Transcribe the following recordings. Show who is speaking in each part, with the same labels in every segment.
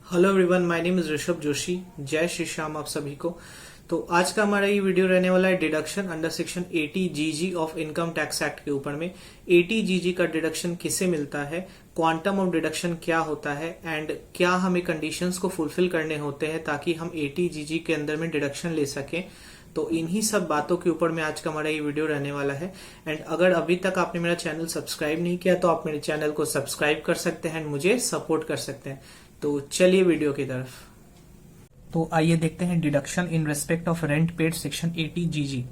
Speaker 1: Hello everyone, my name is Rishabh Joshi. जय श्री श्याम आप सभी को। तो आज का हमारा ये वीडियो रहने वाला है डिडक्शन अंडर सेक्शन 80 जीजी ऑफ इनकम टैक्स एक्ट के ऊपर में। 80 जीजी का डिडक्शन किसे मिलता है, क्वांटम ऑफ डिडक्शन क्या होता है एंड क्या हमें कंडीशंस को फुलफिल करने होते हैं ताकि हम 80 जीजी के अंदर में डिडक्शन ले सकें। तो इन्हीं सब बातों के ऊपर में आज का हमारा ये वीडियो रहने वाला है। एंड अगर अभी तक आपने मेरा चैनल सब्सक्राइब नहीं किया तो आप मेरे चैनल को सब्सक्राइब कर सकते हैं एंड मुझे सपोर्ट कर सकते हैं। तो चलिए वीडियो की तरफ। तो आइए देखते हैं deduction in respect of rent paid section 80 जीजी।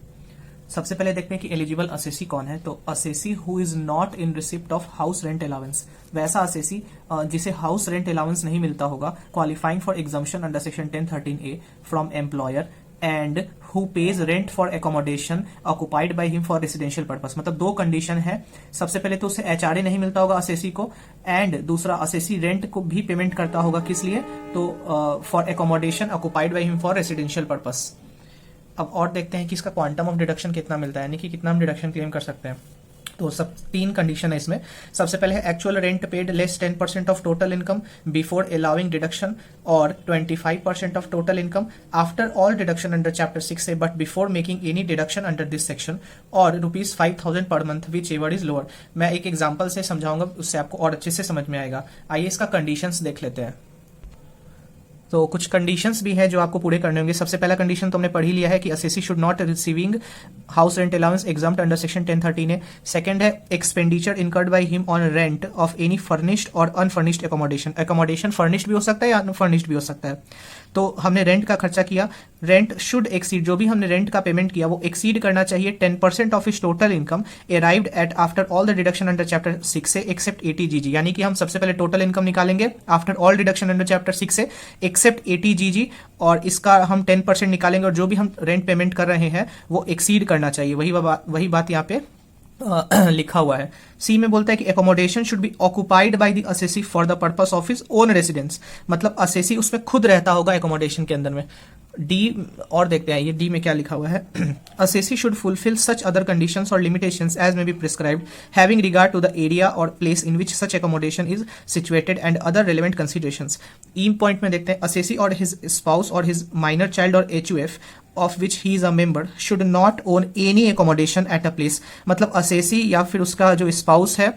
Speaker 1: सबसे पहले देखते हैं कि एलिजिबल असेसी कौन है। तो assessee who is not in receipt of house rent allowance, वैसा असेसी जिसे हाउस रेंट अलाउंस नहीं मिलता होगा, qualifying for exemption under section 1013A from employer and who page rent for accommodation occupied by him for residential purpose. मतलब दो condition है। सबसे पहले तो उसे एचआरए नहीं मिलता होगा असेसी को, एंड दूसरा असेसी रेंट को भी पेमेंट करता होगा। किस लिए? तो for accommodation occupied by him for residential purpose. अब और देखते हैं कि इसका क्वांटम ऑफ डिडक्शन कितना मिलता है, यानी कि कितना हम डिडक्शन क्लेम कर सकते हैं। तो सब तीन कंडीशन है इसमें। सबसे पहले है actual rent paid less 10% of total income before allowing deduction, और 25% of total income after all deduction under chapter 6 but before making any deduction under this section, और ₹5,000 per month which ever is lower. मैं एक example से समझाऊंगा, उससे आपको और अच्छे से समझ में आएगा। आइए इसका कंडीशंस देख लेते हैं। तो कुछ कंडीशंस भी हैं जो आपको पूरे करने होंगे। सबसे पहला कंडीशन तो हमने पढ़ ही लिया है कि assessee should not receiving house rent allowance exempt under section 1013A। Second है expenditure incurred by him on rent of any furnished और अनफर्निश्ड एकोमोडेशन। एकोमोडेशन फर्निश्ड भी हो सकता है या अनफर्निश्ड भी हो सकता है। तो हमने रेंट का खर्चा किया, रेंट शुड एक्सीड, जो भी हमने रेंट का पेमेंट किया वो एक्सीड करना चाहिए 10% ऑफ इस total income arrived at after all the deduction under chapter 6 से एक्सेप्ट 80 जीजी। यानी कि हम सबसे पहले टोटल इनकम निकालेंगे after all deduction under chapter 6 से एक्सेप्ट 80 जीजी, और इसका हम 10% निकालेंगे, और जो भी हम रेंट पेमेंट कर रहे हैं वो एक्सीड करना चाहिए। वही बात यहाँ पे लिखा हुआ है। सी में बोलता है कि accommodation should be occupied by the assessee for the purpose of his own residence. मतलब असेसी उसमें खुद रहता होगा एकोमोडेशन के अंदर में। डी और देखते हैं ये डी में क्या लिखा हुआ है। Assessee should fulfil such other conditions और limitations as may be prescribed having regard to the area और place in which such accommodation is situated and other relevant considerations. E point में देखते हैं असेसी और हिज स्पाउस और his minor child और HUF of which he is a member should not own any accommodation at a place। मतलब assessee या फिर उसका जो स्पाउस है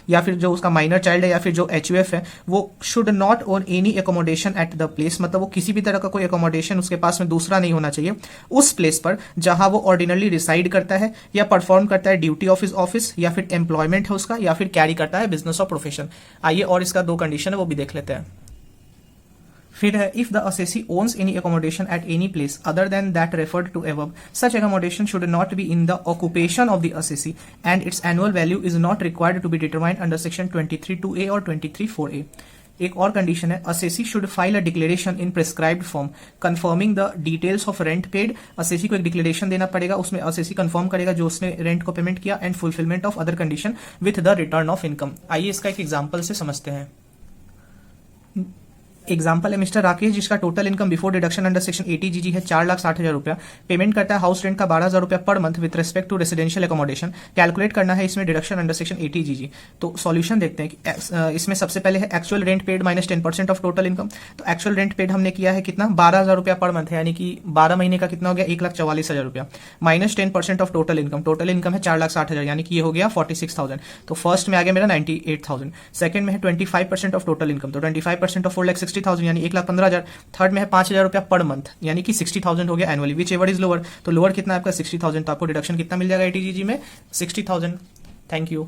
Speaker 1: या फिर जो उसका माइनर चाइल्ड है या फिर जो HUF है वो should not own any accommodation at the place. मतलब वो किसी भी तरह का कोई एकोमोडेशन उसके पास में दूसरा नहीं होना चाहिए उस प्लेस पर जहां वो ऑर्डिनरली रिसाइड करता है या परफॉर्म करता है ड्यूटी ऑफ हिज ऑफिस, या फिर एम्प्लॉयमेंट है उसका, या फिर कैरी करता है बिजनेस और प्रोफेशन। आइए और इसका दो कंडीशन है वो भी देख लेते हैं। फिर है if the assessee owns any accommodation at any place other than that referred to above, such accommodation should not be in the occupation of the assessee and its annual value is not required to be determined under section 23(2A) और 23(4A)। एक और condition है assessee should file a declaration in prescribed form confirming the details of rent paid. Assessee को एक declaration देना पड़ेगा, उसमें assessee confirm करेगा जो उसने रेंट को पेमेंट किया and fulfilment of other condition with the return of income. आइए इसका एक एग्जाम्पल से समझते हैं। एग्जाम्पल है मिस्टर राकेश जिसका total income before deduction under section 80 जीजी है 4,60,000 रुपया। पेमेंट करता है हाउस रेंट का 12,000 रुपया पर month with respect to residential accommodation. Calculate करना है इसमें डिडक्शन अंडर सेक्शन 80 जीजी। तो सॉल्यूशन देखते हैं कि इसमें सबसे पहले है actual rent paid minus 10% of total income. तो एक्चुअल रेंट पेड हमने किया है कितना, 12,000 रुपया पर मंथ है, यानी कि 12 महीने का कितना हो गया, 1,44,000 रुपया, minus 10% of total income. Total income है 4,60,000, यानी कि ये हो गया 46,000। तो फर्स्ट में आ गया मेरा 98,000। सेकंड में है 25% ऑफ टोटल इनकम, तो 25% ऑफ 4,60,000 यानी 1,15,000। थर्ड में है 5,000 रुपया पर मंथ, यानी कि 60,000 हो गया annually, which ever is lower. तो लोअर कितना आपका 60,000, तो आपको डिडक्शन कितना मिल जाएगा 80 जीजी में, 60,000। Thank you.